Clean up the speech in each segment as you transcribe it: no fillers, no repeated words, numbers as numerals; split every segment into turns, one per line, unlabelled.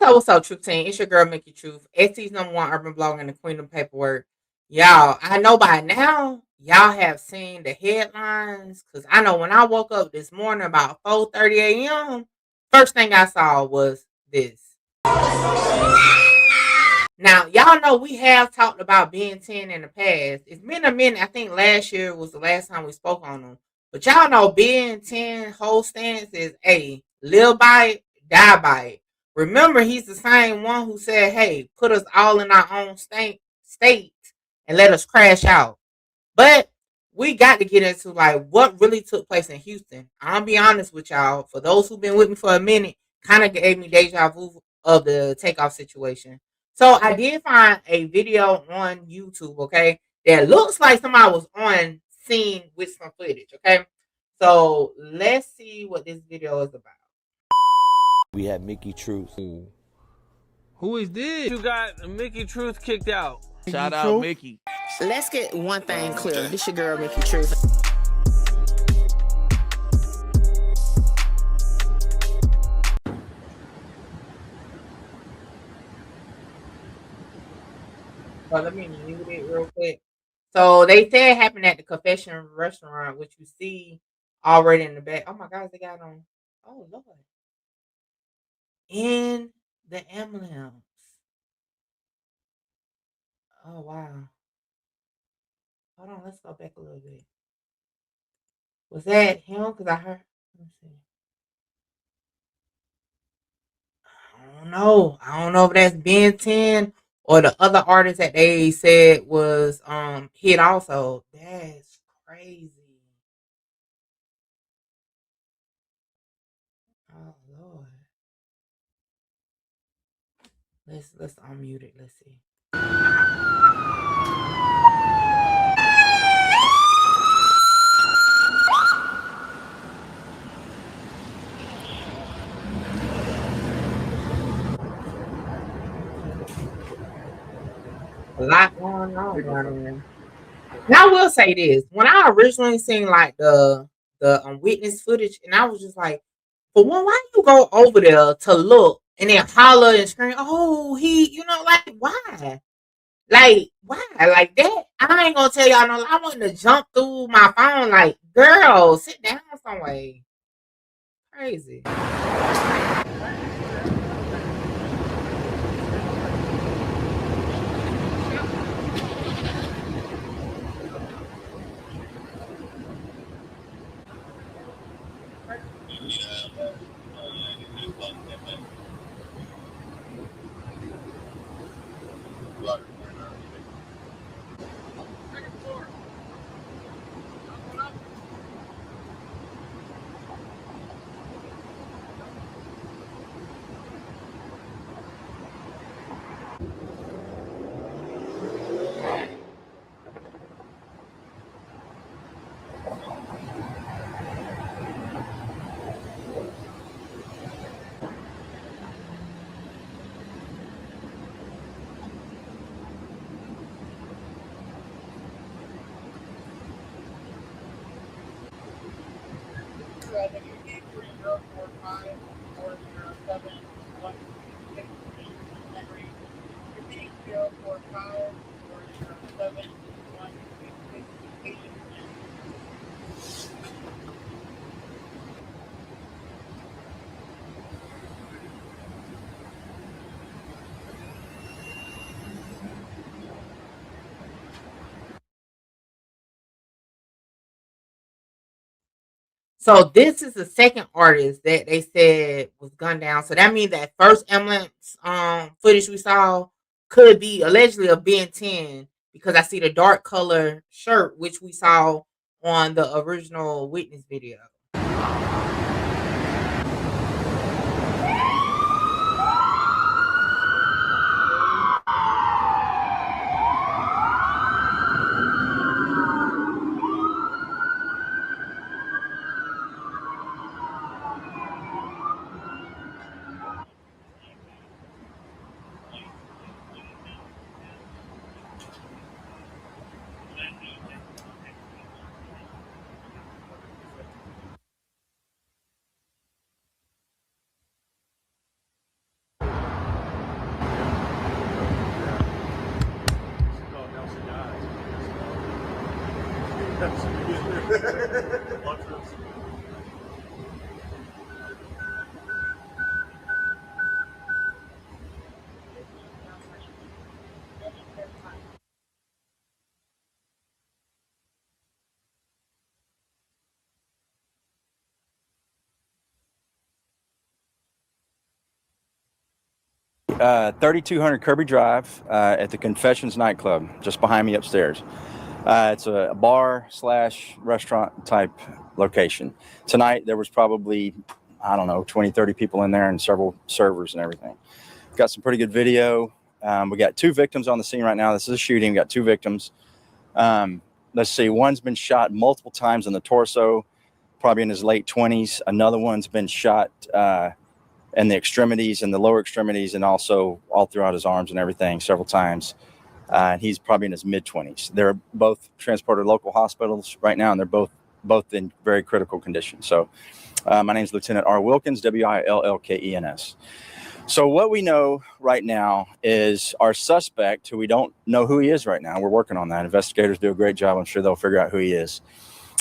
What's up, Truth Team? It's your girl, Mickey Truth. ST's #1 urban blogger and the queen of paperwork. Y'all, I know by now, y'all have seen the headlines. Because I know when I woke up this morning about 4:30 a.m., first thing I saw was this. Now, y'all know we have talked about Ben 10 in the past. It's been a minute. I think last year was the last time we spoke on them. But y'all know Ben 10 whole stance is a live by it, die by it. Remember, he's the same one who said, hey, put us all in our own state and let us crash out. But we got to get into like what really took place in Houston. I'll be honest with y'all. For those who've been with me for a minute, kind of gave me deja vu of the takeoff situation. So I did find a video on YouTube, okay, that looks like somebody was on scene with some footage, okay. So let's see what this video is about.
We had Mickey Truth.
Who is this? You got Mickey Truth kicked out.
Shout out Mickey.
Let's get one thing clear. This your girl, Mickey Truth.
So let me mute it real quick. So they said it happened at the Confession restaurant, which you see already in the back. Oh my gosh, they got on. Oh Lord. In the emblems. Oh wow. Hold on, let's go back a little bit. Was that him? Because I heard. Let me see. I don't know. I don't know if that's Ben 10 or the other artist that they said was hit also. That's crazy. Oh Lord. Let's unmute it. Let's see. A lot going on down there. Now I will say this: when I originally seen like the witness footage, and I was just like, "For one, why you go over there to look and then holler and scream? Oh, like why? Like why? Like that? I ain't gonna tell y'all no. I want to jump through my phone. Like, girl, sit down some way. Crazy." So this is the second artist that they said was gunned down. So that means that first ambulance footage we saw could be allegedly a Ben 10 because I see the dark color shirt which we saw on the original witness video.
$3,200 Kirby Drive at the Confessions Nightclub, just behind me upstairs. It's a bar / restaurant type location. Tonight there was probably, I don't know, 20, 30 people in there and several servers and everything. Got some pretty good video. We got 2 victims on the scene right now. This is a shooting. We got 2 victims. Let's see, one's been shot multiple times in the torso, probably in his late 20s. Another one's been shot in the extremities and the lower extremities, and also all throughout his arms and everything several times. He's probably in his mid-20s. They're both transported to local hospitals right now, and they're both in very critical condition. So my name is Lieutenant R. Wilkins, Willkens. So what we know right now is our suspect, who we don't know who he is right now. We're working on that. Investigators do a great job. I'm sure they'll figure out who he is.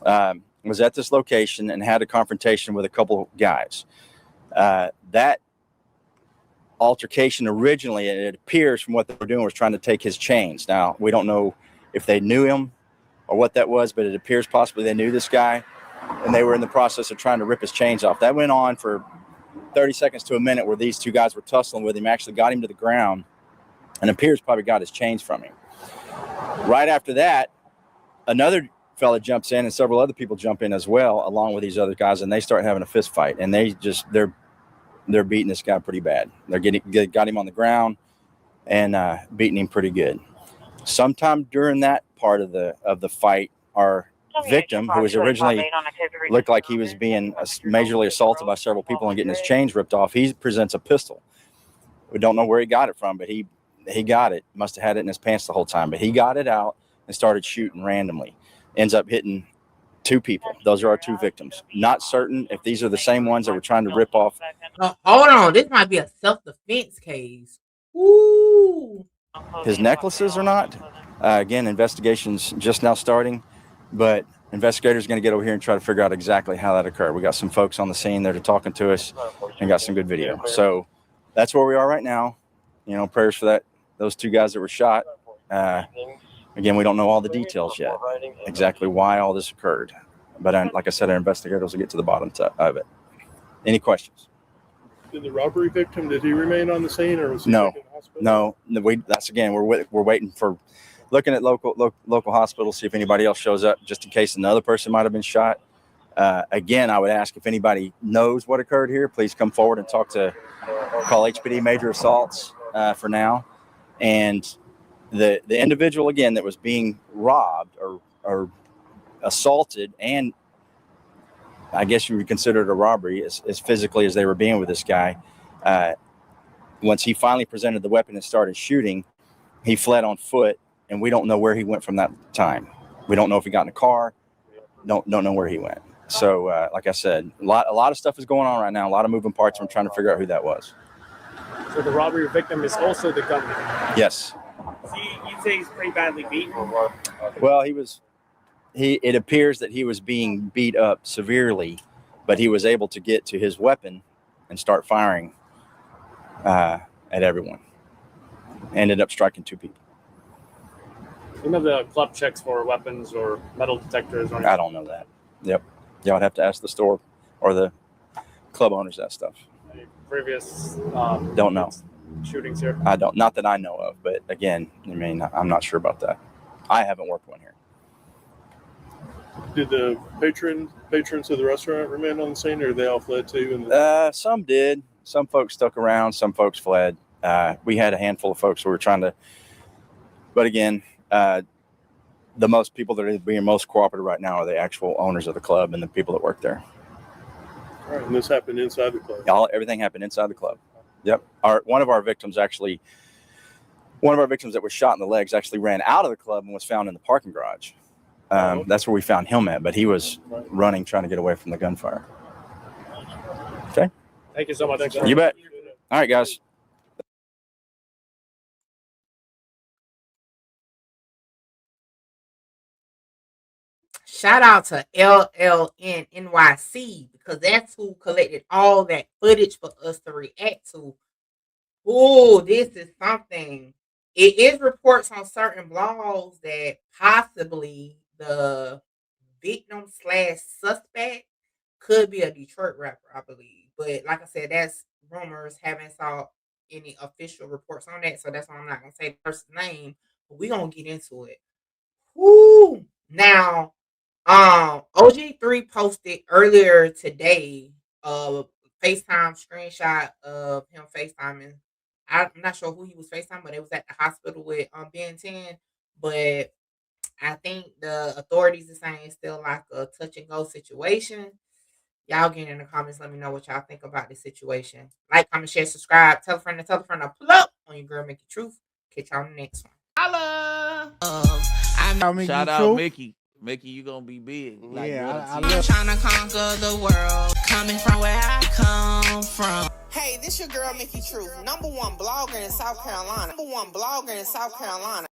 Was at this location and had a confrontation with a couple guys. That altercation originally, it appears from what they were doing, was trying to take his chains. Now, we don't know if they knew him or what that was, but it appears possibly they knew this guy, and they were in the process of trying to rip his chains off. That went on for 30 seconds to a minute, where these 2 guys were tussling with him, actually got him to the ground, and appears probably got his chains from him. Right after that, another fella jumps in, and several other people jump in as well, along with these other guys, and they start having a fist fight, and they're beating this guy pretty bad. Got him on the ground and beating him pretty good. Sometime during that part of the fight, our victim, who was originally looked like he was being majorly assaulted by several people and getting his chains ripped off, he presents a pistol. We don't know where he got it from, but he got it. Must have had it in his pants the whole time, but he got it out and started shooting randomly. Ends up hitting 2 people. Those are our 2 victims. Not certain if these are the same ones that were trying to rip off.
Hold on, this might be a self-defense case. Ooh.
His necklaces or not. Again, investigation's just now starting, but investigators are going to get over here and try to figure out exactly how that occurred. We got some folks on the scene that are talking to us and got some good video. So that's where we are right now. You know, prayers for those 2 guys that were shot. Again, we don't know all the details yet, exactly why all this occurred. But like I said, our investigators will get to the bottom of it. Any questions?
Did the robbery victim, did he remain on the scene, or was he
No,
taken to the hospital?
no. That's again, we're waiting for, looking at local hospitals, see if anybody else shows up, just in case another person might have been shot. Again, I would ask if anybody knows what occurred here, please come forward and call HPD Major Assaults for now. And the individual, again, that was being robbed or assaulted, and I guess you would consider it a robbery, as physically as they were being with this guy. Once he finally presented the weapon and started shooting, he fled on foot, and we don't know where he went from that time. We don't know if he got in a car. Don't know where he went. So, like I said, a lot of stuff is going on right now. A lot of moving parts. I'm trying to figure out who that was.
So the robbery victim is also the gunman?
Yes.
So you say he's pretty badly beaten?
Well, it appears that he was being beat up severely, but he was able to get to his weapon and start firing at everyone. Ended up striking 2 people.
You know the club checks for weapons or metal detectors? Or anything?
I don't know that. Yep. Y'all would have to ask the store or the club owners that stuff.
Any previous
don't know
shootings here?
I don't. Not that I know of. But again, I mean, I'm not sure about that. I haven't worked one here.
Did the patrons of the restaurant remain on the scene, or they all fled too?
Some did. Some folks stuck around. Some folks fled. We had a handful of folks who were trying to. But again, the most people that are being most cooperative right now are the actual owners of the club and the people that work there.
All right, and this happened inside the club?
Everything happened inside the club. Yep. One of our victims that was shot in the legs actually ran out of the club and was found in the parking garage. That's where we found him at, but he was running, trying to get away from the gunfire. Okay.
Thank you so much.
You bet. All right, guys.
shout out to LLN NYC because that's who collected all that footage for us to react to. Oh, this is something. It is reports on certain blogs that possibly the victim slash suspect could be a Detroit rapper, I believe. But like I said, that's rumors. Haven't saw any official reports on that, so that's why I'm not gonna say the person's name. But we're gonna get into it. Whoo! Now, OG3 posted earlier today a FaceTime screenshot of him FaceTiming. I'm not sure who he was FaceTiming, but it was at the hospital with Ben 10. But I think the authorities are saying it's still like a touch and go situation. Y'all get in the comments. Let me know what y'all think about this situation. Like, comment, share, subscribe. Tell a friend to tell a friend to pull up on your girl, Mickey Truth. Catch y'all on the next one. Holla!
Shout out Mickey. Mickey, you gonna be big. Like,
yeah, I'm trying to conquer the world, coming from where I come from. Hey, this your girl, Mickey Truth, #1 blogger in South Carolina. #1 blogger in South Carolina.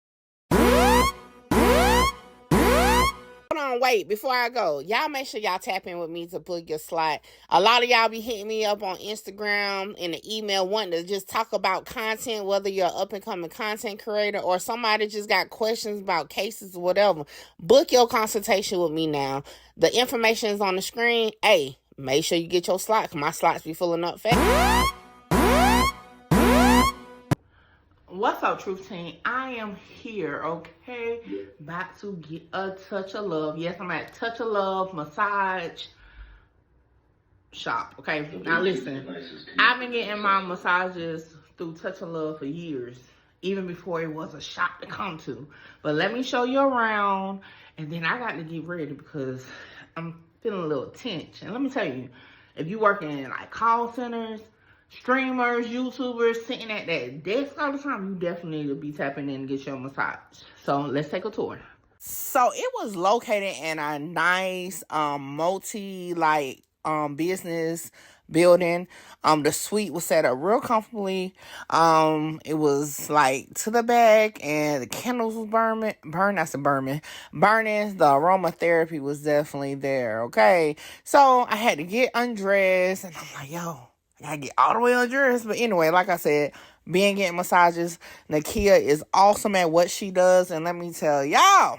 Hold on, wait, before I go, y'all make sure y'all tap in with me to book your slot. A lot of y'all be hitting me up on Instagram and the email wanting to just talk about content, whether you're an up-and-coming content creator or somebody just got questions about cases or whatever. Book your consultation with me now. The information is on the screen. Hey, make sure you get your slot, because my slots be filling up fast. What's up, Truth Team? I am here, okay? About to get a touch of love. Yes, I'm at Touch of Love Massage Shop, okay? Now listen, I've been getting my massages through Touch of Love for years, even before it was a shop to come to. But let me show you around, and then I got to get ready because I'm feeling a little tense. And let me tell you, if you work in like call centers, streamers, YouTubers sitting at that desk all the time, you definitely need to be tapping in and get your massage. So let's take a tour. So it was located in a nice multi business building. The suite was set up real comfortably. It was like to the back, and the candles was burning. The aromatherapy was definitely there. Okay, so I had to get undressed, and I'm like, yo, I gotta get all the way undressed. But anyway, like I said, being getting massages, Nakia is awesome at what she does. And let me tell y'all,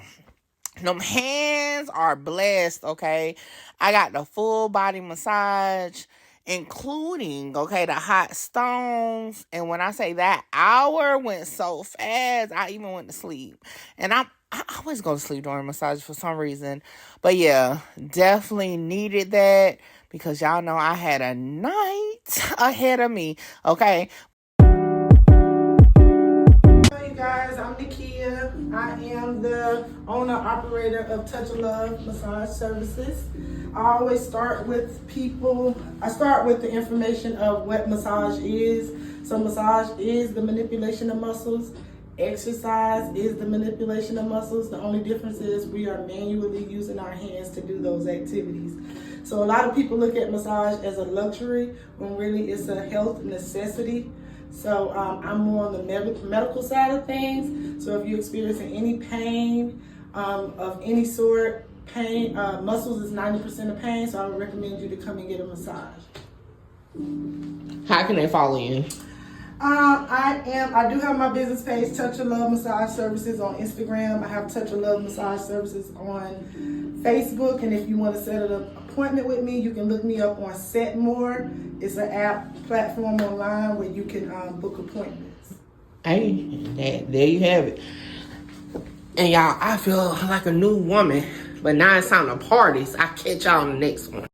them hands are blessed, okay? I got the full body massage, including, okay, the hot stones. And when I say that hour went so fast, I even went to sleep. And I always go to sleep during massage for some reason. But yeah, definitely needed that, because y'all know I had a night ahead of me, okay?
Hey guys, I'm Nakia. I am the owner-operator of Touch of Love Massage Services. I always start with the information of what massage is. So massage is the manipulation of muscles. Exercise is the manipulation of muscles. The only difference is we are manually using our hands to do those activities. So a lot of people look at massage as a luxury when really it's a health necessity. So I'm more on the medical side of things. So if you're experiencing any pain of any sort, muscles is 90% of pain, so I would recommend you to come and get a massage.
How can they follow you?
I do have my business page, Touch of Love Massage Services, on Instagram. I have Touch of Love Massage Services on Facebook, and if you want to set an appointment with me, you can look me up on Setmore. It's an app platform online where you can book appointments.
Hey, there you have it. And y'all, I feel like a new woman, but now it's time to party. So I'll catch y'all on the next one.